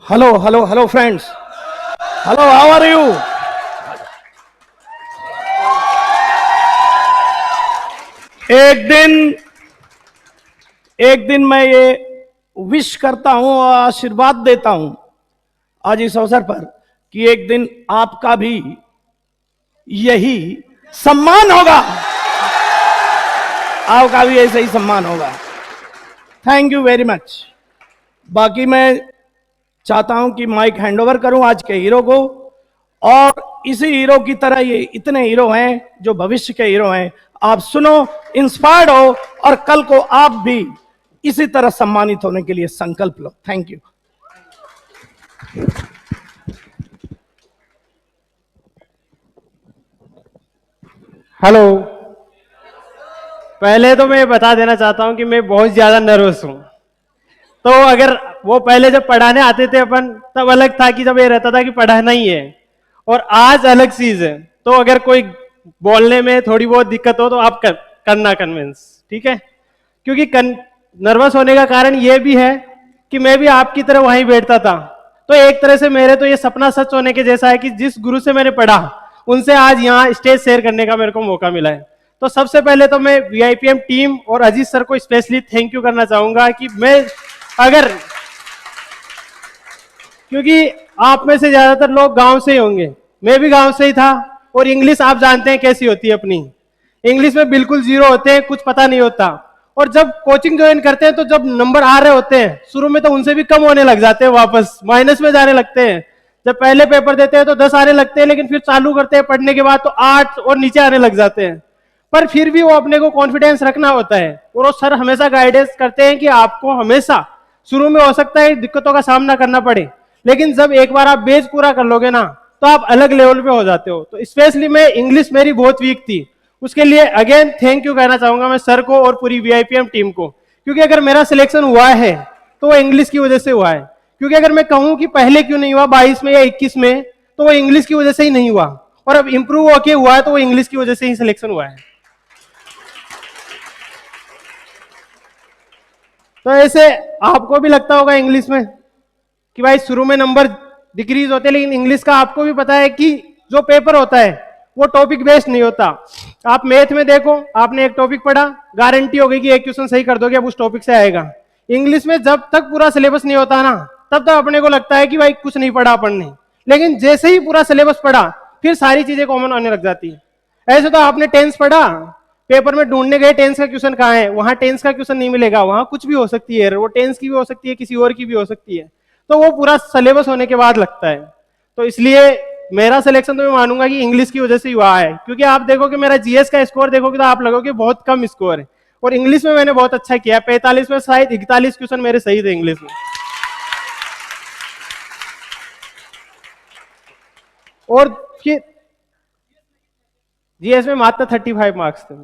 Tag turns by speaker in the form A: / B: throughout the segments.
A: Hello, friends. Hello, how are you? एक दिन एक दिन मैं ये विश करता हूं और आशीर्वाद देता हूं आज इस अवसर पर कि एक दिन आपका भी यही सम्मान होगा, आपका भी ऐसे ही सम्मान होगा। Thank you very much. बाकी मैं चाहता हूं कि माइक हैंडओवर करूं आज के हीरो को, और इसी हीरो की तरह ये इतने हीरो हैं जो भविष्य के हीरो हैं। आप सुनो, इंस्पायर्ड हो और कल को आप भी इसी तरह सम्मानित होने के लिए संकल्प लो। Thank you.
B: हेलो। पहले तो मैं बता देना चाहता हूं कि मैं बहुत ज्यादा नर्वस हूं। तो अगर वो पहले जब पढ़ाने आते थे अपन, तब अलग था कि जब ये रहता था कि पढ़ाना ही है, और आज अलग चीज है। तो अगर कोई बोलने में थोड़ी बहुत दिक्कत हो तो आप करना कन्विंस, ठीक है? क्योंकि नर्वस होने का कारण ये भी है कि मैं भी आपकी तरह वहीं बैठता था। तो एक तरह से मेरे तो ये सपना सच होने के जैसा है कि जिस गुरु से मैंने पढ़ा, उनसे आज यहाँ स्टेज शेयर करने का मेरे को मौका मिला है। तो सबसे पहले तो मैं वीआईपीएम टीम और अजीत सर को स्पेशली थैंक यू करना चाहूंगा कि मैं अगर, क्योंकि आप में से ज्यादातर लोग गांव से ही होंगे, मैं भी गांव से ही था, और इंग्लिश आप जानते हैं कैसी होती है अपनी। इंग्लिश में बिल्कुल जीरो होते हैं, कुछ पता नहीं होता। और जब कोचिंग ज्वाइन करते हैं तो जब नंबर आ रहे होते हैं शुरू में, तो उनसे भी कम होने लग जाते हैं, वापस माइनस में जाने लगते हैं। जब पहले पेपर देते हैं तो 10 आने लगते हैं, लेकिन फिर चालू करते हैं पढ़ने के बाद तो 8 और नीचे आने लग जाते हैं। पर फिर भी वो अपने को कॉन्फिडेंस रखना होता है, और वो सर हमेशा गाइडेंस करते हैं कि आपको हमेशा शुरू में हो सकता है दिक्कतों का सामना करना पड़े, लेकिन जब एक बार आप बेस पूरा कर लोगे ना, तो आप अलग लेवल पे हो जाते हो। तो स्पेशली मैं इंग्लिश मेरी बहुत वीक थी, उसके लिए अगेन थैंक यू कहना चाहूंगा मैं सर को और पूरी वीआईपीएम टीम को। क्योंकि अगर मेरा सिलेक्शन हुआ है तो वो इंग्लिश की वजह से हुआ है। क्योंकि अगर मैं कहूं कि पहले क्यों नहीं हुआ 22 में या 21 में, तो वो इंग्लिश की वजह से ही नहीं हुआ, और अब इंप्रूव होके हुआ है तो वो इंग्लिश की वजह से ही सिलेक्शन हुआ है। तो ऐसे आपको भी लगता होगा इंग्लिश में कि भाई शुरू में नंबर डिक्रीज होते हैं, लेकिन इंग्लिश का आपको भी पता है कि जो पेपर होता है वो टॉपिक बेस्ड नहीं होता। आप मैथ में देखो, आपने एक टॉपिक पढ़ा, गारंटी हो गई कि एक क्वेश्चन सही कर दोगे, अब उस टॉपिक से आएगा। इंग्लिश में जब तक पूरा सिलेबस नहीं होता ना, तब तक अपने को लगता है कि भाई कुछ नहीं पढ़ा अपन ने, लेकिन जैसे ही पूरा सिलेबस पढ़ा फिर सारी चीजें कॉमन होने लग जाती है। ऐसे तो आपने टेंस पढ़ा, पेपर में ढूंढने गए टेंस का क्वेश्चन कहाँ है, वहां टेंस का क्वेश्चन नहीं मिलेगा, वहां कुछ भी हो सकती है, वो टेंस की भी हो सकती है, किसी और की भी हो सकती है। तो वो पूरा सिलेबस होने के बाद लगता है। तो इसलिए मेरा सिलेक्शन तो मैं मानूंगा कि इंग्लिश की वजह से ही हुआ है। क्योंकि आप देखोगे मेरा जीएस का स्कोर देखोगे तो आप लगोगे बहुत कम स्कोर है, और इंग्लिश में मैंने बहुत अच्छा किया। 45 में शायद 41 क्वेश्चन मेरे सही थे इंग्लिश में, और फिर जीएस में मात्र 35 मार्क्स थे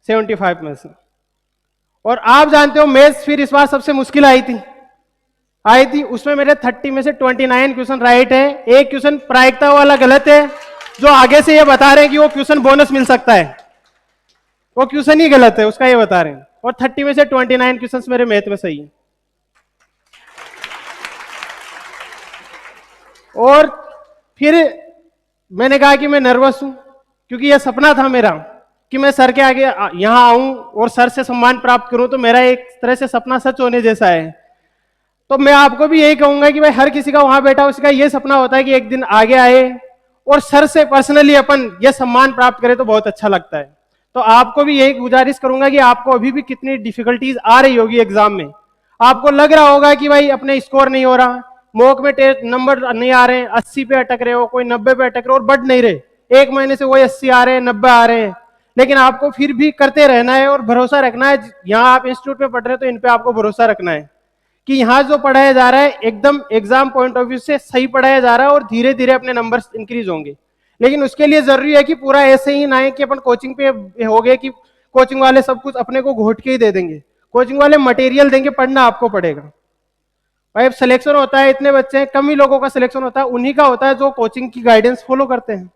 B: 75 में से। और आप जानते हो मैथ्स फिर इस बार सबसे मुश्किल आई थी, उसमें मेरे 30 में से 29 क्वेश्चन राइट है। एक क्वेश्चन प्रायिकता वाला गलत है, जो आगे से ये बता रहे हैं कि वो क्वेश्चन बोनस मिल सकता है, वो क्वेश्चन ही गलत है, उसका ये बता रहे हैं। और 30 में से 29 क्वेश्चन मेरे मैथ में सही है। और फिर मैंने कहा कि मैं नर्वस हूं, क्योंकि यह सपना था मेरा कि मैं सर के आगे यहां आऊं और सर से सम्मान प्राप्त करूं। तो मेरा एक तरह से सपना सच होने जैसा है। तो मैं आपको भी यही कहूंगा कि भाई हर किसी का वहां बैठा उसका ये सपना होता है कि एक दिन आगे आए और सर से पर्सनली अपन ये सम्मान प्राप्त करें, तो बहुत अच्छा लगता है। तो आपको भी यही गुजारिश करूंगा कि आपको अभी भी कितनी डिफिकल्टीज आ रही होगी एग्जाम में, आपको लग रहा होगा कि भाई अपने स्कोर नहीं हो रहा, मॉक में टेस्ट नंबर नहीं आ रहे, 80 पे अटक रहे हो, कोई 90 पे अटक रहे हो और बढ़ नहीं रहे। एक महीने से वही 80 आ रहे हैं, 90 आ रहे हैं, लेकिन आपको फिर भी करते रहना है और भरोसा रखना है। यहाँ आप इंस्टीट्यूट में पढ़ रहे हो तो इन पे आपको भरोसा रखना है कि यहाँ जो पढ़ाया जा रहा है एकदम एग्जाम पॉइंट ऑफ व्यू से सही पढ़ाया जा रहा है, और धीरे धीरे अपने नंबर्स इंक्रीज होंगे। लेकिन उसके लिए जरूरी है कि पूरा ऐसे ही ना है कि अपन कोचिंग पे हो गए कि कोचिंग वाले सब कुछ अपने को घोट के ही दे देंगे। कोचिंग वाले मटेरियल देंगे, पढ़ना आपको पड़ेगा। भाई अब सिलेक्शन होता है, इतने बच्चे हैं, कम ही लोगों का सिलेक्शन होता है, उन्हीं का होता है जो कोचिंग की गाइडेंस फॉलो करते हैं।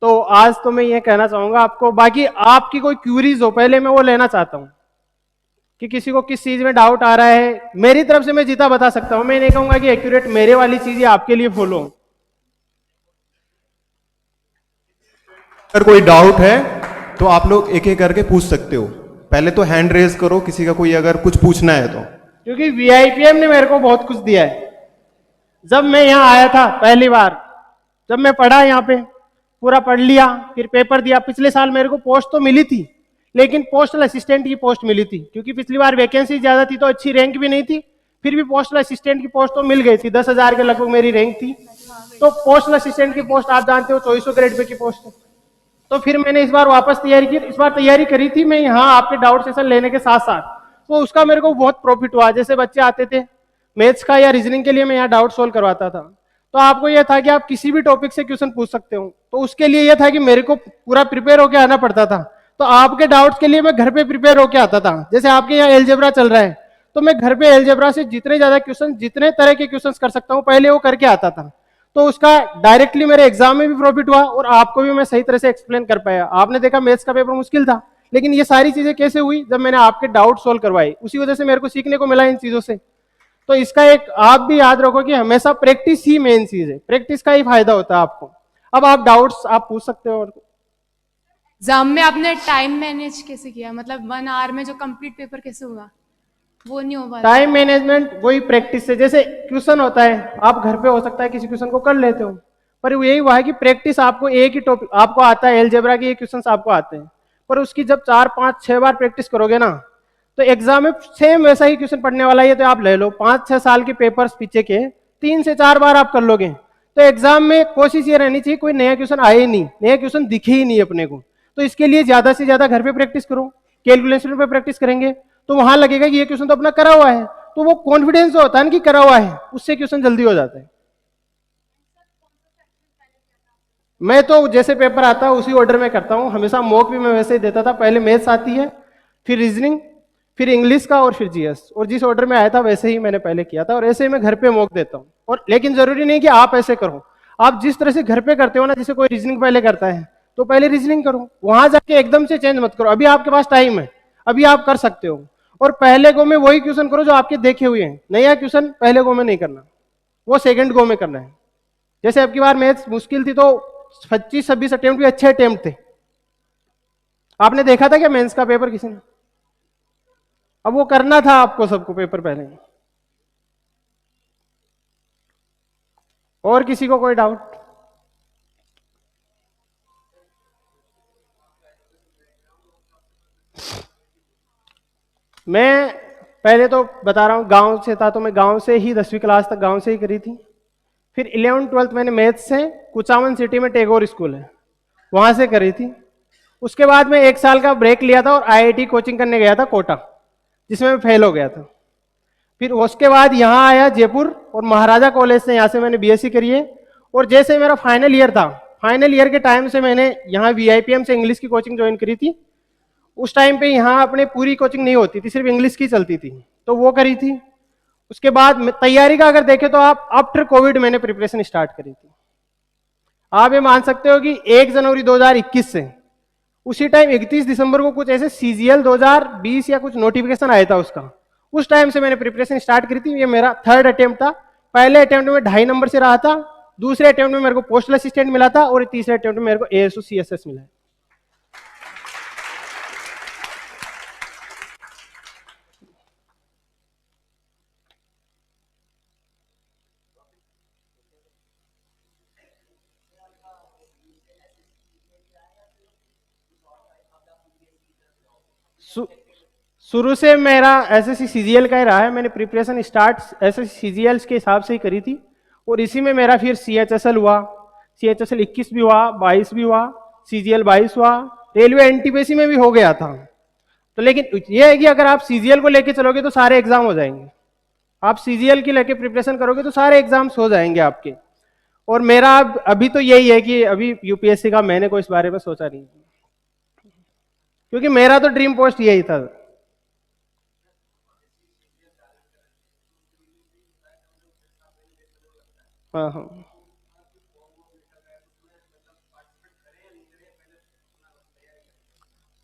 B: तो आज तो मैं ये कहना चाहूंगा आपको, बाकी आपकी कोई क्यूरीज हो पहले मैं वो लेना चाहता हूं। कि किसी को किस चीज में डाउट आ रहा है। मेरी तरफ से मैं जितना बता सकता हूं, मैं नहीं कहूंगा कि एक्यूरेट मेरे वाली चीजें आपके लिए फॉलो हो।
C: अगर कोई डाउट है तो आप लोग एक एक करके पूछ सकते हो। पहले तो हैंड रेज करो, किसी का कोई अगर कुछ पूछना है तो।
B: क्योंकि वीआईपीएम ने मेरे को बहुत कुछ दिया है। जब मैं यहाँ आया था पहली बार, जब मैं पढ़ा यहाँ पे, पूरा पढ़ लिया, फिर पेपर दिया। पिछले साल मेरे को पोस्ट तो मिली थी, लेकिन पोस्टल असिस्टेंट की पोस्ट मिली थी, क्योंकि पिछली बार वैकेंसी ज्यादा थी तो अच्छी रैंक भी नहीं थी। फिर भी पोस्टल असिस्टेंट की पोस्ट तो मिल गई थी, 10,000 के लगभग मेरी रैंक थी। तो पोस्टल असिस्टेंट की पोस्ट आप जानते हो 2400 ग्रेड पे की पोस्ट है। तो फिर मैंने इस बार वापस तैयारी की। इस बार तैयारी करी थी मैं यहाँ आपके डाउट सेशन लेने के साथ साथ, तो उसका मेरे को बहुत प्रॉफिट हुआ। जैसे बच्चे आते थे मैथ्स का या रीजनिंग के लिए, मैं यहाँ डाउट सोल्व करवाता था। तो आपको यह था कि आप किसी भी टॉपिक से क्वेश्चन पूछ सकते हो। तो उसके लिए यह था कि मेरे को पूरा प्रिपेयर होकर आना पड़ता था। तो आपके डाउट्स के लिए मैं घर पे प्रिपेयर होकर आता था। जैसे आपके यहाँ एलजेब्रा चल रहा है, तो मैं घर पे एलजेब्रा से जितने ज्यादा क्वेश्चन, जितने तरह के क्वेश्चन कर सकता हूँ, पहले वो करके आता था। तो उसका डायरेक्टली मेरे एग्जाम में भी प्रॉफिट हुआ और आपको भी मैं सही तरह से एक्सप्लेन कर पाया। आपने देखा मैथ्स का पेपर मुश्किल था, लेकिन ये सारी चीजें कैसे हुई, जब मैंने आपके डाउट सोल्व करवाए। उसी वजह से मेरे को सीखने को मिला इन चीजों से। तो इसका एक आप भी याद रखो कि हमेशा प्रैक्टिस ही मेन चीज है, प्रैक्टिस का ही फायदा होता है आपको। अब आप डाउट्स आप पूछ सकते हो।
D: एग्जाम में आपने टाइम मैनेज कैसे किया, मतलब 1 आवर में जो कंप्लीट पेपर कैसे हुआ, वो नहीं हो पाता।
B: टाइम मैनेजमेंट वही प्रैक्टिस से, जैसे क्वेश्चन होता है, आप घर पे हो सकता है किसी क्वेश्चन को कर लेते हो, पर यही हुआ है कि प्रैक्टिस आपको एक ही टॉपिक आपको आता है, एलजेब्रा के ये क्वेश्चन आपको आते हैं, पर उसकी जब 4 5 6 बार प्रैक्टिस करोगे ना, तो एग्जाम में सेम वैसा ही क्वेश्चन पढ़ने वाला है। तो आप ले लो 5 6 साल के पेपर्स पीछे के, 3 से 4 बार आप कर लोगे, तो एग्जाम में कोशिश ये रहनी चाहिए कोई नया क्वेश्चन आए ही नहीं, नया क्वेश्चन दिखे ही नहीं अपने को। तो इसके लिए ज्यादा से ज्यादा घर पे प्रैक्टिस करो, कैलकुलेशन पे प्रैक्टिस करेंगे तो वहां लगेगा कि ये क्वेश्चन तो अपना करा हुआ है। तो वो कॉन्फिडेंस जो होता है ना कि करा हुआ है, उससे क्वेश्चन जल्दी हो जाता है। मैं तो जैसे पेपर आता है उसी ऑर्डर में करता हूँ हमेशा। मॉक भी मैं वैसे ही देता था, पहले मैथ्स आती है, फिर रीजनिंग, फिर इंग्लिश का, और फिर जीएस, और जिस ऑर्डर में आया था वैसे ही मैंने पहले किया था, और ऐसे ही मैं घर पे मॉक देता हूँ। और लेकिन जरूरी नहीं कि आप ऐसे करो, आप जिस तरह से घर पे करते हो ना, जैसे कोई रीजनिंग पहले करता है तो पहले रीजनिंग करो, वहां जाके एकदम से चेंज मत करो। अभी आपके पास टाइम है, अभी आप कर सकते हो, और पहले गो में वही क्वेश्चन करो जो आपके देखे हुए हैं। नया क्वेश्चन पहले गो में नहीं करना, वो सेकंड गो में करना है। जैसे अब की बार मैथ्स मुश्किल थी तो 25 26 अटेम्प्ट भी अच्छे अटेम्प्ट थे। आपने देखा था क्या मेंस का पेपर किसी ने? अब वो करना था आपको सबको पेपर पहले। और किसी को कोई डाउट? मैं पहले तो बता रहा हूँ, गांव से था तो मैं गांव से ही 10वीं क्लास तक गांव से ही करी थी। फिर 11th 12th मैंने मैथ्स से कुचामन सिटी में टैगोर स्कूल है वहां से करी थी। उसके बाद मैं 1 साल का ब्रेक लिया था और आईआईटी कोचिंग करने गया था कोटा, जिसमें मैं फेल हो गया था। फिर उसके बाद यहाँ आया जयपुर और महाराजा कॉलेज से, यहाँ से मैंने बीएससी करी है। और जैसे मेरा फाइनल ईयर था, फाइनल ईयर के टाइम से मैंने यहाँ वीआईपीएम से इंग्लिश की कोचिंग ज्वाइन करी थी। उस टाइम पे यहाँ अपने पूरी कोचिंग नहीं होती थी, सिर्फ इंग्लिश की चलती थी, तो वो करी थी। उसके बाद तैयारी का अगर देखें तो आप आफ्टर कोविड मैंने प्रिपरेशन स्टार्ट करी थी। आप ये मान सकते हो कि 1 जनवरी 2021 से उसी टाइम 31 दिसंबर को कुछ ऐसे सीजीएल 2020 या कुछ नोटिफिकेशन आया था उसका, उस टाइम से मैंने प्रिपरेशन स्टार्ट करी थी। ये मेरा 3rd अटेम्प्ट था। पहले अटेम्प्ट में 2.5 नंबर से रहा था, दूसरे अटेम्प्ट में मेरे को पोस्टल असिस्टेंट मिला था, और तीसरे अटेम्प्ट में मेरे को एएसओ सीएसएस मिला है। शुरू से मेरा एसएससी सीजीएल का ही रहा है। मैंने प्रिपरेशन स्टार्ट एसएससी सीजीएल के हिसाब से ही करी थी, और इसी में मेरा फिर सीएचएसएल हुआ, सीएचएसएल 21 भी हुआ, 22 भी हुआ, सीजीएल 22 हुआ, रेलवे एनटीपीसी में भी हो गया था। तो लेकिन ये है कि अगर आप सीजीएल को लेके चलोगे तो सारे एग्जाम हो जाएंगे, आप सीजीएल की लेके प्रिपरेशन करोगे तो सारे एग्जाम्स हो जाएंगे आपके। और मेरा अभी तो यही है कि अभी यूपीएससी का मैंने कोई इस बारे में सोचा नहीं, क्योंकि मेरा तो ड्रीम पोस्ट यही था। हाँ हाँ,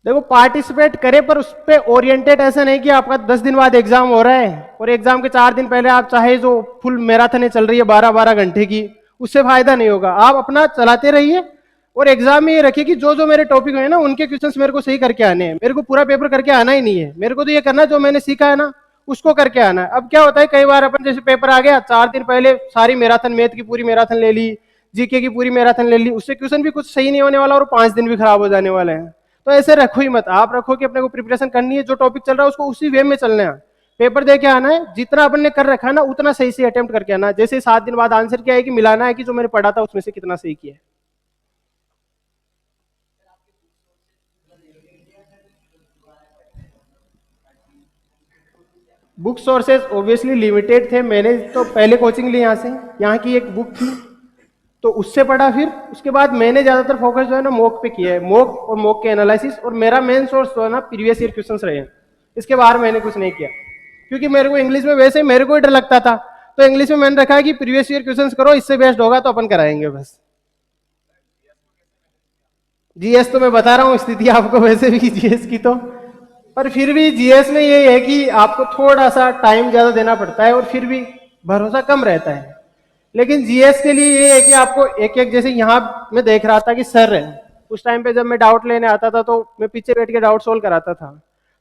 B: देखो पार्टिसिपेट करे पर उस पे ओरिएंटेड ऐसा नहीं कि आपका 10 दिन बाद एग्जाम हो रहा है और एग्जाम के 4 दिन पहले आप चाहे जो फुल मैराथन चल रही है 12-12 घंटे की, उससे फायदा नहीं होगा। आप अपना चलाते रहिए और एग्जाम में ये रखिए कि जो जो मेरे टॉपिक है ना उनके क्वेश्चंस मेरे को सही करके आने हैं। मेरे को पूरा पेपर करके आना ही नहीं है, मेरे को तो ये करना जो मैंने सीखा है ना उसको करके आना है। अब क्या होता है कई बार अपन जैसे पेपर आ गया 4 दिन पहले सारी मैराथन, मैथ की पूरी मैराथन ले ली, जीके की पूरी मैराथन ले ली, उससे क्वेश्चन भी कुछ सही नहीं होने वाला और 5 दिन भी खराब हो जाने वाले हैं। तो ऐसे रखो ही मत, आप रखो कि अपने को प्रिपरेशन करनी है, जो टॉपिक चल रहा है उसको उसी वे में चलना है, पेपर दे के आना है, जितना अपन ने कर रखा है ना उतना सही से अटेम्प्ट करके आना है। जैसे 7 दिन बाद आंसर क्या है कि मिलाना है कि जो मैंने पढ़ा था उसमें से कितना सही किया है। बुक सोर्सेज ऑब्वियसली लिमिटेड थे। मैंने तो पहले कोचिंग ली यहाँ से, यहाँ की एक बुक थी तो उससे पढ़ा, फिर उसके बाद मैंने ज्यादातर फोकस जो है ना मॉक पे किया है, मॉक और मॉक के एनालिसिस, और मेरा मेन सोर्स जो है ना प्रीवियस ईयर क्वेश्चंस रहे हैं। इसके बाहर मैंने कुछ नहीं किया क्योंकि मेरे को इंग्लिश में वैसे मेरे को ही डर लगता था, तो इंग्लिश में मैंने रखा है कि प्रीवियस ईयर क्वेश्चंस करो, इससे बेस्ट होगा तो अपन कराएंगे बस। जीएस तो मैं बता रहा हूँ स्थिति आपको वैसे भी जीएस की तो, पर फिर भी जीएस में ये है कि आपको थोड़ा सा टाइम ज्यादा देना पड़ता है और फिर भी भरोसा कम रहता है। लेकिन जीएस के लिए ये है कि आपको एक एक, जैसे यहाँ मैं देख रहा था कि सर है, उस टाइम पे जब मैं डाउट लेने आता था तो मैं पीछे बैठ के डाउट सोल्व कराता था,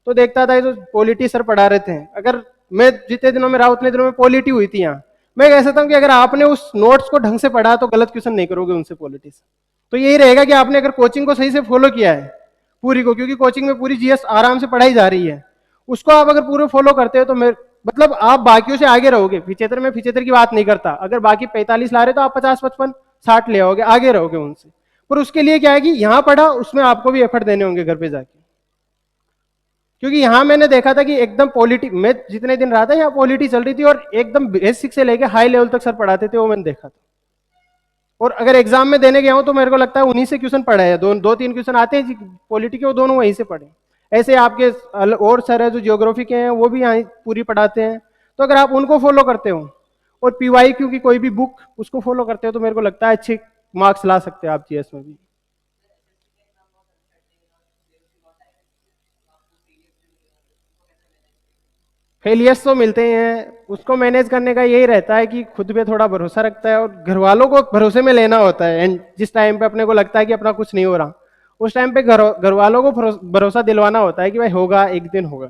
B: तो देखता था जो पॉलिटी सर पढ़ा रहे थे, अगर मैं जितने दिनों में रहा उतने दिनों में पॉलिटी हुई थी यहाँ, मैं कह सकता हूँ कि अगर आपने उस नोट्स को ढंग से पढ़ा तो गलत क्वेश्चन नहीं करोगे उनसे पॉलिटी से। तो यही रहेगा कि आपने अगर कोचिंग को सही से फॉलो किया है पूरी को, क्योंकि कोचिंग में पूरी जीएस आराम से पढ़ाई जा रही है, उसको आप अगर पूरे फॉलो करते हो तो मतलब आप बाकियों से आगे रहोगे। 75 में 75 की बात नहीं करता, अगर बाकी 45 ला रहे तो आप 50, 55, 60 ले आओगे, आगे रहोगे उनसे। पर उसके लिए क्या है कि यहाँ पढ़ा उसमें आपको भी एफर्ट देने होंगे घर पे जाके, क्योंकि यहाँ मैंने देखा था कि एकदम पॉलिटी, मैं जितने दिन रहा था यहाँ पॉलिटी चल रही थी और एकदम बेसिक से लेके हाई लेवल तक सर पढ़ाते थे, वो मैंने देखा था। और अगर एग्जाम में देने गया हूं तो मेरे को लगता है उन्हीं से क्वेश्चन पढ़े हैं, दो तीन क्वेश्चन आते हैं पॉलिटी के, वो दोनों वहीं से पढ़े। ऐसे आपके और सर है जो ज्योग्राफी के हैं वो भी यहाँ पूरी पढ़ाते हैं, तो अगर आप उनको फॉलो करते हो और पीवाईक्यू की कोई भी बुक उसको फॉलो करते हो तो मेरे को लगता है अच्छे मार्क्स ला सकते हैं आप जीएस में भी। फेलियर्स तो मिलते ही हैं, उसको मैनेज करने का यही रहता है कि खुद पे थोड़ा भरोसा रखता है और घर वालों को भरोसे में लेना होता है। एंड जिस टाइम पे अपने को लगता है कि अपना कुछ नहीं हो रहा, उस टाइम पे घर वालों को भरोसा दिलवाना होता है कि भाई होगा, एक दिन होगा।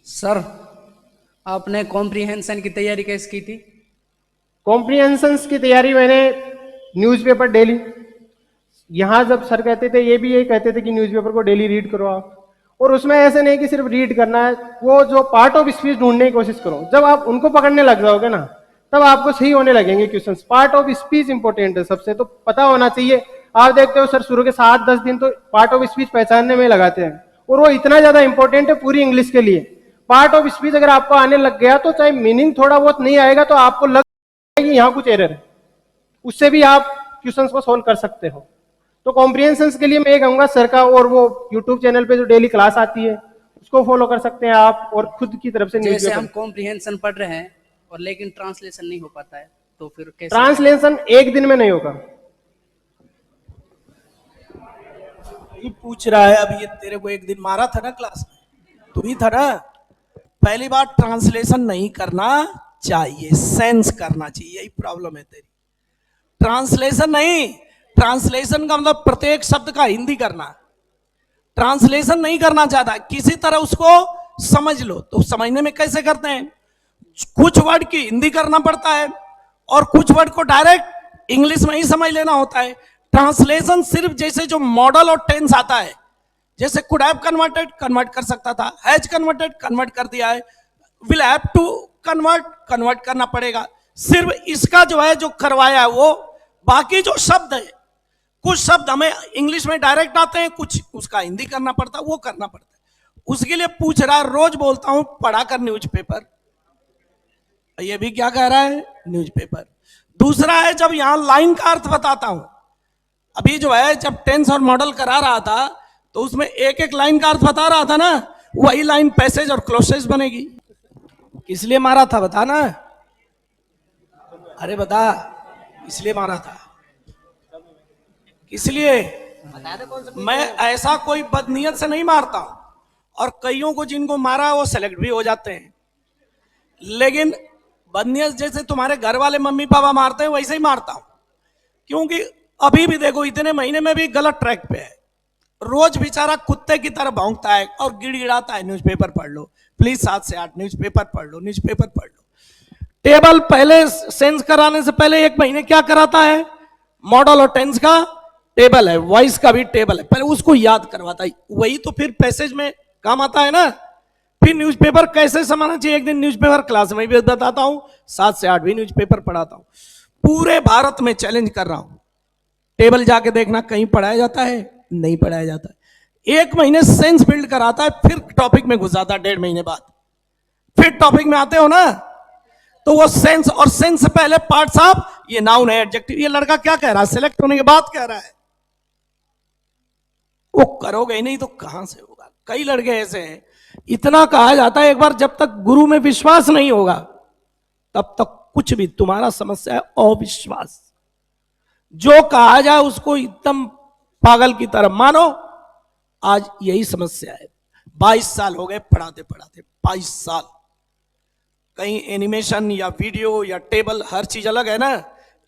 E: सर आपने कॉम्प्रिहेंशन की तैयारी कैसे की थी?
B: कॉम्प्रिहेंशंस की तैयारी मैंने न्यूज़पेपर डेली, यहाँ जब सर कहते थे ये भी यही कहते थे कि न्यूज़पेपर को डेली रीड करो आप, और उसमें ऐसे नहीं कि सिर्फ रीड करना है, वो जो पार्ट ऑफ स्पीच ढूंढने की कोशिश करो। जब आप उनको पकड़ने लग जाओगे ना तब आपको सही होने लगेंगे questions. Part of speech important है सबसे, तो पता होना चाहिए। आप देखते हो सर शुरू के 7-10 दिन तो पार्ट ऑफ स्पीच पहचानने में लगाते हैं, और वो इतना ज्यादा इंपॉर्टेंट है पूरी इंग्लिश के लिए। पार्ट ऑफ स्पीच अगर आपको आने लग गया तो चाहे मीनिंग थोड़ा बहुत नहीं आएगा तो आपको लग कि यहाँ कुछ एरर है, उससे भी आप क्वेश्चंस को सोल्व कर सकते हो। तो कॉम्प्रिहेंशंस के लिए मैं ये कहूंगा सर का, और वो यूट्यूब चैनल पे जो डेली क्लास आती है उसको फॉलो कर सकते हैं आप, और खुद की तरफ से
E: जैसे हम कॉम्प्रिहेंशन पढ़ रहे हैं और लेकिन ट्रांसलेशन नहीं हो पाता है तो फिर कैसे?
B: ट्रांसलेशन एक दिन में नहीं होगा।
A: ये पूछ रहा है, अब ये तेरे को एक दिन मारा था ना क्लास में, तू ही था ना। पहली बात ट्रांसलेशन नहीं करना चाहिए, सेंस करना चाहिए, यही प्रॉब्लम है तेरी। ट्रांसलेशन नहीं, ट्रांसलेशन का मतलब प्रत्येक शब्द का हिंदी करना। ट्रांसलेशन नहीं करना चाहता, किसी तरह उसको समझ लो। तो समझने में कैसे करते हैं, कुछ वर्ड की हिंदी करना पड़ता है और कुछ वर्ड को डायरेक्ट इंग्लिश में ही समझ लेना होता है। ट्रांसलेशन सिर्फ जैसे जो मॉडल और टेंस आता है, जैसे कुड हैव कन्वर्टेड, कन्वर्ट कर सकता था, हैज कन्वर्टेड, कन्वर्ट कर दिया है, will have to convert, convert करना पड़ेगा। सिर्फ इसका जो है जो करवाया है वो, बाकी जो शब्द है, कुछ शब्द हमें इंग्लिश में डायरेक्ट आते हैं, कुछ उसका हिंदी करना पड़ता है, वो करना पड़ता है। उसके लिए पूछ रहा है, रोज बोलता हूं पढ़ा कर न्यूज़पेपर, ये भी क्या कह रहा है, न्यूज़पेपर। दूसरा है जब यहां लाइन का अर्थ बताता हूं, अभी जो है जब टेंस और मॉडल करा रहा था तो उसमें एक एक लाइन का अर्थ बता रहा था ना, वही लाइन पैसेज और क्लोसेज बनेगी। किस लिए मारा था बता ना, अरे बता, इसलिए मारा था इसलिए मैं ऐसा कोई बदनीयत से नहीं मारता हूं, और कईयों को जिनको मारा वो सेलेक्ट भी हो जाते हैं, लेकिन बदनीयत जैसे तुम्हारे घर वाले मम्मी पापा मारते हैं वैसे ही मारता हूं। क्योंकि अभी भी देखो इतने महीने में भी गलत ट्रैक पे है, रोज बेचारा कुत्ते की तरह भौंकता है और गिड़गिड़ाता है न्यूज़पेपर पढ़ लो प्लीज, 7 से 8 न्यूज़पेपर पढ़ लो, न्यूज़पेपर पढ़ लो। टेबल पहले सेंस कराने से पहले 1 महीने क्या कराता है, मॉडल और टेंस का टेबल है, वॉइस का भी टेबल है, पहले उसको याद करवाता है, वही तो फिर पैसेज में काम आता है ना। फिर न्यूज़पेपर कैसे समझना चाहिए, एक दिन न्यूज़पेपर क्लास में भी बताता हूं, 7 से 8 भी न्यूज़पेपर पढ़ाता हूं। पूरे भारत में चैलेंज कर रहा हूं, टेबल जाके देखना कहीं पढ़ाया जाता है, नहीं पढ़ाया जाता है। 1 महीने सेंस बिल्ड कराता है, फिर टॉपिक में घुस जाता है 1.5 महीने बाद, फिर टॉपिक में आते हो ना, तो वो सेंस, और सेंस से पहले पार्ट साहब ये नाउन है एडजेक्टिव, ये लड़का क्या कह रहा है, सिलेक्ट होने के बाद कह रहा है, वो करोगे ही नहीं तो कहां से होगा। कई लड़के ऐसे हैं, इतना कहा जाता है एक बार जब तक गुरु में विश्वास नहीं होगा तब तक कुछ भी, तुम्हारा समस्या है अविश्वास, जो कहा जाए उसको एकदम पागल की तरह मानो। आज यही समस्या है, 22 साल हो गए पढ़ाते पढ़ाते, 22 साल, कहीं एनिमेशन या वीडियो या टेबल हर चीज अलग है ना,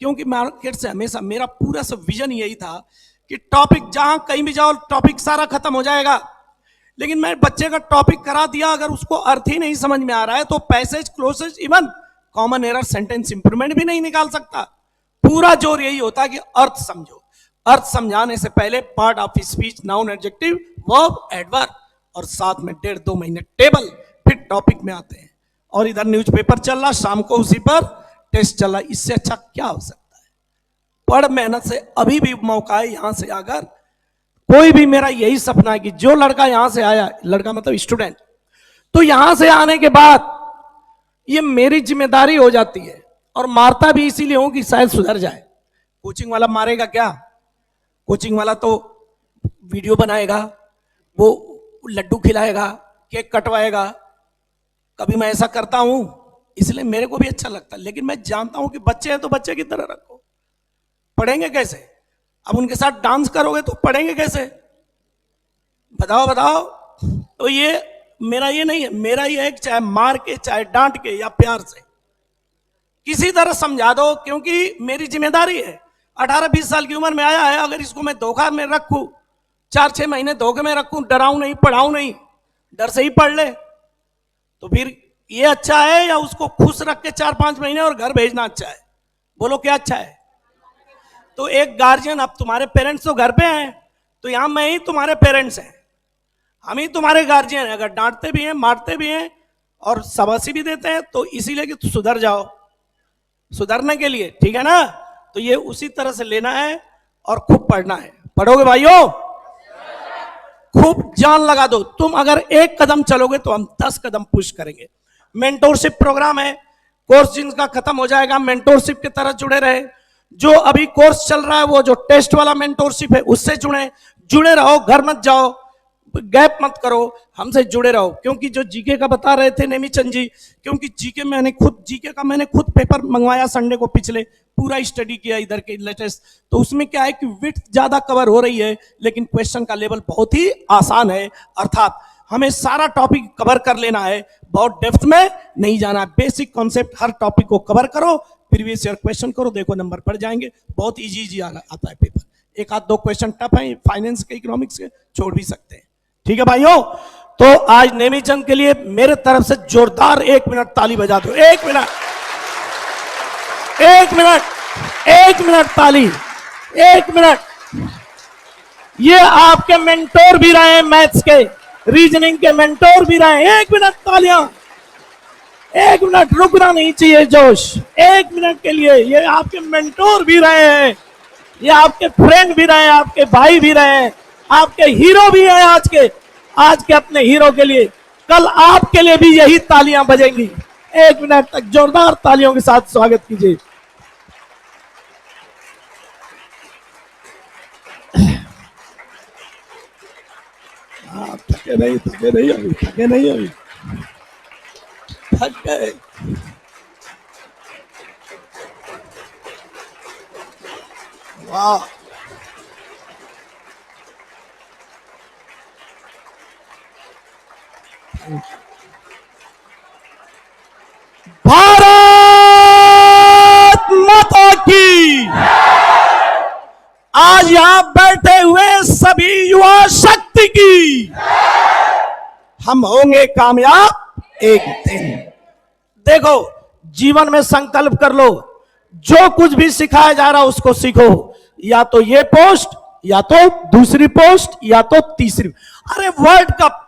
A: क्योंकि मार्केट से हमेशा मेरा पूरा सब विजन यही था कि टॉपिक जहां कहीं भी जाओ टॉपिक सारा खत्म हो जाएगा, लेकिन मैं बच्चे का टॉपिक करा दिया, अगर उसको अर्थ ही नहीं समझ में आ रहा है तो passage closes even common error sentence improvement भी नहीं निकाल सकता। पूरा जोर यही होता है कि अर्थ समझो, अर्थ समझाने से पहले part of speech, noun, adjective, verb, adverb, और साथ में 1.5-2 महीने टेबल, फिर टॉपिक में आते हैं। और इधर न्यूज़पेपर चल रहा, शाम को उसी पर टेस्ट चल रहा, इससे अच्छा क्या हो सकता है। पढ़ मेहनत से अभी भी मौका है, यहां से अगर कोई भी, मेरा यही सपना है कि जो लड़का यहां से आया, लड़का मतलब स्टूडेंट, तो यहां से आने के बाद ये मेरी जिम्मेदारी हो जाती है, और मारता भी इसीलिए हूं कि शायद सुधर जाए। कोचिंग वाला मारेगा क्या, कोचिंग वाला तो वीडियो बनाएगा, वो लड्डू खिलाएगा, केक कटवाएगा, कभी मैं ऐसा करता हूं, इसलिए मेरे को भी अच्छा लगता है, लेकिन मैं जानता हूं कि बच्चे हैं तो बच्चे की तरह रखो। पढ़ेंगे कैसे, अब उनके साथ डांस करोगे तो पढ़ेंगे कैसे, बताओ बताओ। तो ये मेरा ये नहीं है, मेरा ये है कि चाहे मार के, चाहे डांट के, या प्यार से किसी तरह समझा दो, क्योंकि मेरी जिम्मेदारी है। 18-20 साल की उम्र में आया है, अगर इसको मैं धोखा में रखूं, 4-6 महीने धोखे में रखूं, डराऊं नहीं, पढ़ाऊं नहीं, डर से ही पढ़ ले, तो फिर ये अच्छा है या उसको खुश रख के 4-5 महीने और घर भेजना अच्छा है, बोलो क्या अच्छा है। तो एक गार्जियन, अब तुम्हारे पेरेंट्स तो घर पे हैं, तो यहां मैं ही तुम्हारे पेरेंट्स हैं, हम ही तुम्हारे गार्जियन हैं, अगर डांटते भी हैं, मारते भी हैं और शाबाशी भी देते हैं, तो इसीलिए कि सुधर जाओ, सुधरने के लिए, ठीक है ना। तो ये उसी तरह से लेना है और खूब पढ़ना है। पढ़ोगे भाइयों, खूब जान लगा दो। तुम अगर 1 कदम चलोगे तो हम 10 कदम पुश करेंगे। मेंटोरशिप प्रोग्राम है, कोर्स जिनका खत्म हो जाएगा मेंटोरशिप की तरह जुड़े रहे। जो अभी कोर्स चल रहा है वो जो टेस्ट वाला मेंटोरशिप है उससे जुड़े रहो, घर मत जाओ, गैप मत करो, हमसे जुड़े रहो। क्योंकि जो जीके का बता रहे थे नेमीचंद जी, क्योंकि जीके का मैंने खुद पेपर मंगवाया संडे को, पिछले पूरा स्टडी किया इधर के लेटेस्ट, तो उसमें क्या है कि विड्थ ज्यादा कवर हो रही है, लेकिन क्वेश्चन का लेवल बहुत ही आसान है। अर्थात हमें सारा टॉपिक कवर कर लेना है, बहुत डेप्थ में नहीं जाना है। बेसिक कॉन्सेप्ट हर टॉपिक को कवर करो, प्रीवियस ईयर क्वेश्चन करो, देखो नंबर पड़ जाएंगे। बहुत इजी आता है पेपर, 1-2 क्वेश्चन टफ है, फाइनेंस के, इकोनॉमिक्स के छोड़ भी सकते हैं, ठीक है भाइयों। तो आज नेमीचंद के लिए मेरे तरफ से जोरदार 1 मिनट ताली बजा दो। 1 मिनट, 1 मिनट, 1 मिनट ताली, 1 मिनट। ये आपके मेंटोर भी रहे हैं, मैथ्स के, रीजनिंग के मेंटोर भी रहे हैं। 1 मिनट तालियां, 1 मिनट, रुकना नहीं चाहिए जोश। 1 मिनट के लिए ये आपके मेंटोर भी रहे हैं, ये आपके फ्रेंड भी रहे हैं, आपके भाई भी रहे हैं, आपके हीरो भी हैं। आज के अपने हीरो के लिए कल आपके लिए भी यही तालियां बजेंगी। 1 मिनट तक जोरदार तालियों के साथ स्वागत कीजिए। थके नहीं अभी, थक गए। वाह, भारत माता की। आज यहां बैठे हुए सभी युवा शक्ति की, हम होंगे कामयाब एक दिन। देखो, जीवन में संकल्प कर लो, जो कुछ भी सिखाया जा रहा उसको सीखो, या तो ये पोस्ट, या तो दूसरी पोस्ट, या तो तीसरी। अरे वर्ल्ड कप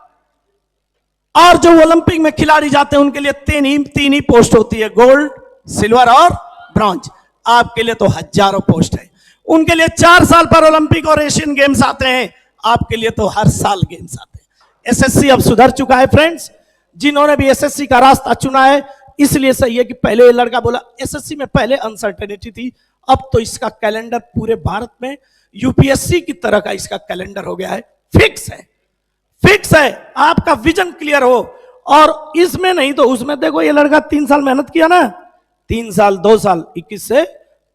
A: और जो ओलंपिक में खिलाड़ी जाते हैं उनके लिए तीन ही पोस्ट होती है, गोल्ड, सिल्वर और ब्रॉन्ज। आपके लिए तो हजारों पोस्ट है। उनके लिए 4 साल पर ओलंपिक और एशियन गेम्स आते हैं, आपके लिए तो हर साल गेम्स आते हैं। एसएससी अब सुधर चुका है फ्रेंड्स। जिन्होंने भी एसएससी का रास्ता चुना है, इसलिए सही है कि पहले ये लड़का बोला एसएससी में पहले अनसर्टेनिटी थी, अब तो इसका कैलेंडर पूरे भारत में यूपीएससी की तरह का इसका कैलेंडर हो गया है। फिक्स है, फिक्स है। आपका विजन क्लियर हो, और इसमें नहीं तो उसमें। देखो, ये लड़का 3 साल मेहनत किया ना, 3 साल 2 साल 21 से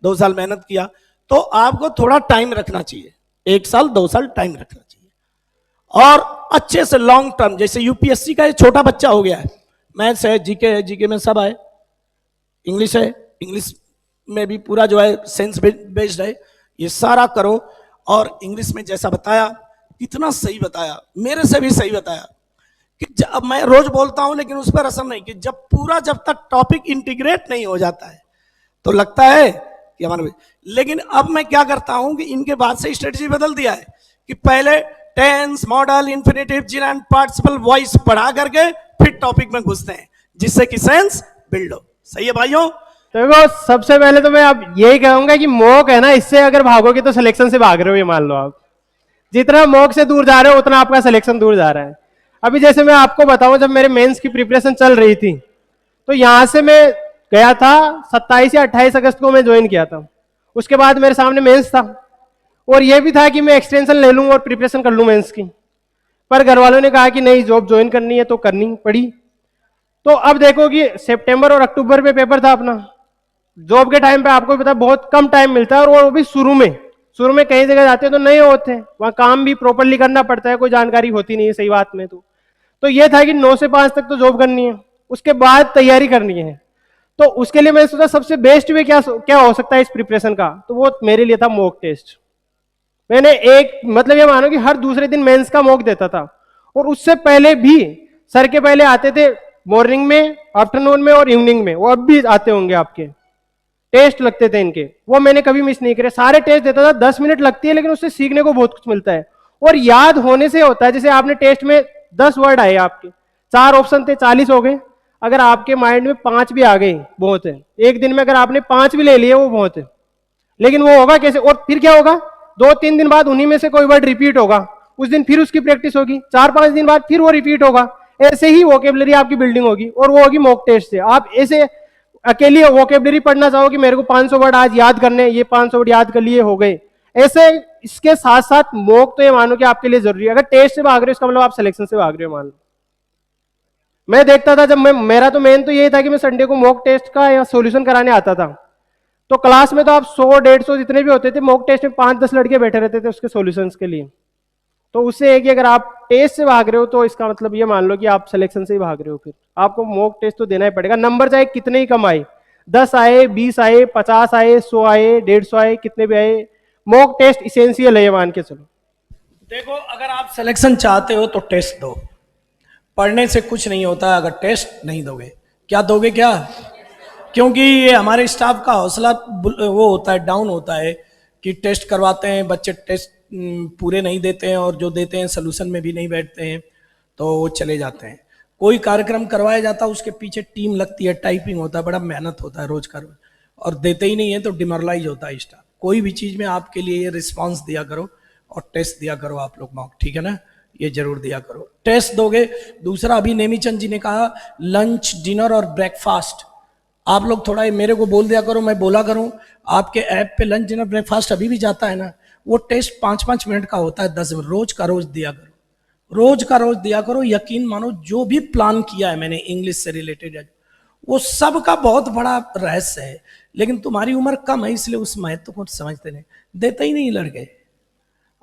A: 2 साल मेहनत किया, तो आपको थोड़ा टाइम रखना चाहिए, 1 साल 2 साल टाइम रखना चाहिए, और अच्छे से लॉन्ग टर्म। जैसे यूपीएससी का ये छोटा बच्चा हो गया है, मैथ्स है, जीके है, जीके में सब है, इंग्लिश है, इंग्लिश में भी पूरा जो है सेंस बेस्ड है, ये सारा करो। और इंग्लिश में जैसा बताया, कितना सही बताया, मेरे से भी सही बताया, कि जब मैं रोज बोलता हूं लेकिन उस पर असर नहीं, कि जब तक टॉपिक इंटीग्रेट नहीं हो जाता है तो लगता है कि हमारे। लेकिन अब मैं क्या करता हूं कि इनके बाद से स्ट्रेटजी बदल दिया है कि पहले tense, modal, infinitive, gerund, participle, voice पढ़ा करके फिर टॉपिक में घुसते हैं, जिससे कि सेंस बिल्ड हो। सही है भाइयों?
B: तो देखो, सबसे पहले तो मैं अब यही कहूंगा कि मॉक है ना, इससे अगर भागोगे तो सिलेक्शन से भाग रहे हो, ये मान लो। आप जितना मॉक से दूर जा रहे हो उतना आपका सिलेक्शन दूर जा रहा है। अभी जैसे मैं आपको बताऊं, जब मेरे मेंस की प्रिपरेशन चल रही थी, तो यहां से मैं गया था 27 या 28 अगस्त को मैं ज्वाइन किया था। उसके बाद मेरे सामने मेंस था, और यह भी था कि मैं एक्सटेंशन ले लूं और प्रिपरेशन कर लूं मेंस की, पर घर वालों ने कहा कि नहीं, जॉब ज्वाइन करनी है तो करनी पड़ी। तो अब देखो कि सितंबर और अक्टूबर में पेपर था अपना। जॉब के टाइम पे आपको पता बहुत कम टाइम मिलता है, और वो भी शुरू में कई जगह जाते हैं तो नहीं होते, वहां काम भी प्रॉपरली करना पड़ता है, कोई जानकारी होती नहीं है सही बात में। तो ये था कि 9 से 5 तक तो जॉब करनी है, उसके बाद तैयारी करनी है। तो उसके लिए मैंने सोचा सबसे बेस्ट वे क्या हो सकता है इस प्रिपरेशन का, तो वो मेरे लिए था मॉक टेस्ट। मैंने एक मतलब ये मानो कि हर दूसरे दिन मेंस का मॉक देता था, और उससे पहले भी सर के पहले आते थे मॉर्निंग में, आफ्टरनून में और इवनिंग में, वो अब भी आते होंगे आपके। टेस्ट लगते थे इनके, वो मैंने कभी मिस नहीं करे, सारे टेस्ट देता था। 10 मिनट लगती है लेकिन उससे सीखने को बहुत कुछ मिलता है, और याद होने से होता है। जैसे आपने टेस्ट में 10 वर्ड आए, आपके 4 ऑप्शन थे, 40 हो गए। अगर आपके माइंड में 5 भी आ गए बहुत है। एक दिन में अगर आपने 5 भी ले लिए वो बहुत है। लेकिन वो होगा कैसे, और फिर क्या होगा, 2-3 दिन बाद उन्हीं में से कोई वर्ड रिपीट होगा, उस दिन फिर उसकी प्रैक्टिस होगी, 4-5 दिन बाद फिर वो रिपीट होगा। ऐसे ही वोकेबलरी आपकी बिल्डिंग होगी, और वो होगी मॉक टेस्ट से। आप ऐसे अकेली वोकेबलरी पढ़ना चाहो कि मेरे को 500 वर्ड आज याद करने, ये 500 वर्ड याद कर लिए हो गए, ऐसे इसके साथ साथ मॉक तो ये मानो कि आपके लिए जरूरी है। अगर टेस्ट से भाग रहे हो इसका मतलब आप सिलेक्शन से भाग रहे हो, मान लो। मैं देखता था, जब मेरा तो मेन तो यही था कि मैं संडे को मॉक टेस्ट का या सॉल्यूशन कराने आता था। तो क्लास में तो आप 100-150 जितने भी होते थे, मॉक टेस्ट में 5-10 लड़के बैठे रहते थे उसके सॉल्यूशंस के लिए। तो उससे एक, अगर आप टेस्ट से भाग रहे हो तो इसका मतलब ये मान लो कि आप सिलेक्शन से ही भाग रहे हो। फिर आपको मॉक टेस्ट तो देना ही पड़ेगा, नंबर चाहे कितने ही कम आए, 10 आए, 20 आए, 50 आए, 100 आए, 150 आए, कितने भी आए, मॉक टेस्ट इसेंशियल है, मान के चलो।
A: देखो, अगर आप सिलेक्शन चाहते हो तो टेस्ट दो, पढ़ने से कुछ नहीं होता अगर टेस्ट नहीं दोगे। क्या दोगे? क्या? क्योंकि ये हमारे स्टाफ का हौसला वो होता है, डाउन होता है कि टेस्ट करवाते हैं, बच्चे टेस्ट पूरे नहीं देते हैं, और जो देते हैं सोल्यूशन में भी नहीं बैठते हैं, तो वो चले जाते हैं। कोई कार्यक्रम करवाया जाता है, उसके पीछे टीम लगती है, टाइपिंग होता है, बड़ा मेहनत होता है रोज का रोज, और देते ही नहीं है तो डिमोरलाइज होता है स्टाफ। कोई भी चीज़ में आपके लिए ये रिस्पॉन्स दिया करो और टेस्ट दिया करो आप लोग मॉक, ठीक है ना? ये जरूर दिया करो, टेस्ट दोगे। दूसरा, अभी नेमीचंद जी ने कहा लंच, डिनर और ब्रेकफास्ट, आप लोग थोड़ा मेरे को बोल दिया करो, मैं बोला करूं। आपके ऐप पे लंच, डिनर, ब्रेकफास्ट अभी भी जाता है ना, वो टेस्ट 5-5 मिनट का होता है, 10 मिनट, रोज का रोज दिया करो, रोज का रोज दिया करो। यकीन मानो, जो भी प्लान किया है मैंने इंग्लिश से रिलेटेड है, वो सब का बहुत बड़ा रहस्य है, लेकिन तुम्हारी उम्र कम है इसलिए उस महत्व को समझते नहीं, देते ही नहीं लड़के।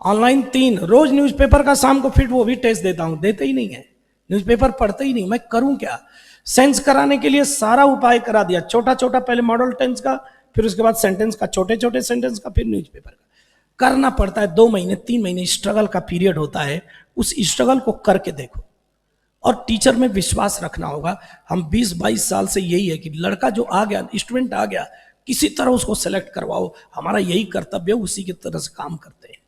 A: ऑनलाइन 3 रोज न्यूज़पेपर का शाम को फिट, वो भी टेस्ट देता हूं, देते ही नहीं है, न्यूज़पेपर पढ़ते ही नहीं, मैं करूं क्या? सेंस कराने के लिए सारा उपाय करा दिया, छोटा छोटा पहले मॉडल टेंस का, फिर उसके बाद सेंटेंस का, छोटे छोटे सेंटेंस का, फिर न्यूज़पेपर का। करना पड़ता है, 2 महीने 3 महीने स्ट्रगल का पीरियड होता है, उस स्ट्रगल को करके देखो। और टीचर में विश्वास रखना होगा। हम 20-22 साल से यही है कि लड़का जो आ गया, स्टूडेंट आ गया, किसी तरह उसको सेलेक्ट करवाओ, हमारा यही कर्तव्य, उसी की तरह से काम करते हैं।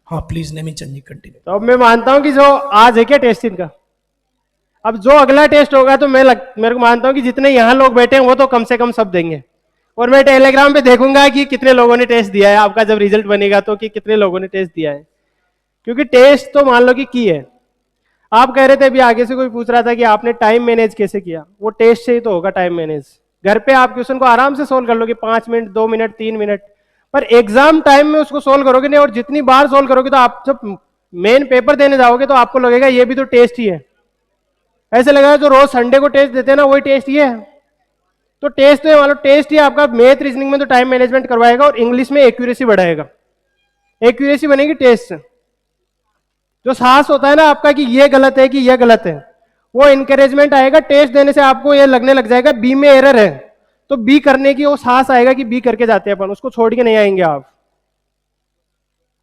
A: हाँ प्लीज नेमीचंद जी कंटिन्यू।
B: तो अब मैं मानता हूं कि जो आज है क्या टेस्ट इनका, अब जो अगला टेस्ट होगा तो मेरे को मानता हूं कि जितने यहाँ लोग बैठे हैं वो तो कम से कम सब देंगे। और मैं टेलीग्राम पे देखूंगा कि कितने लोगों ने टेस्ट दिया है, आपका जब रिजल्ट बनेगा तो कि कितने लोगों ने टेस्ट दिया है। क्योंकि टेस्ट तो मान लो कि की है। आप कह रहे थे अभी आगे से कोई पूछ रहा था कि आपने टाइम मैनेज कैसे किया, वो टेस्ट से ही तो होगा टाइम मैनेज। घर पे आप क्वेश्चन को आराम से सोल्व कर लोगे 5 मिनट, 2 मिनट, 3 मिनट, पर एग्जाम टाइम में उसको सोल्व करोगे नहीं। और जितनी बार सोल्व करोगे तो आप जब मेन पेपर देने जाओगे तो आपको लगेगा ये भी तो टेस्ट ही है। ऐसे लगेगा जो रोज संडे को टेस्ट देते हैं ना वही टेस्ट ही है। तो टेस्ट तो मान लो टेस्ट ही आपका मैथ रीजनिंग में तो टाइम मैनेजमेंट करवाएगा और इंग्लिश में एक्यूरेसी बढ़ाएगा। एक्यूरेसी बनेगी टेस्ट से। जो साहस होता है ना आपका कि ये गलत है कि ये गलत है, वो इंकरेजमेंट आएगा। टेस्ट देने से आपको ये लगने लग जाएगा बी में एरर है, तो बी करने की वो साहस आएगा कि बी करके जाते हैं अपन, उसको छोड़ के नहीं आएंगे आप।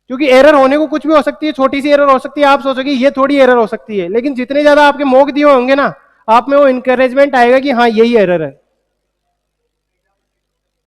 B: क्योंकि एरर होने को कुछ भी हो सकती है, छोटी सी एरर हो सकती है, आप सोचोगे ये थोड़ी एरर हो सकती है, लेकिन जितने ज्यादा आपके मॉक दिए होंगे ना, आप में वो इंकरेजमेंट आएगा कि हाँ यही एरर है।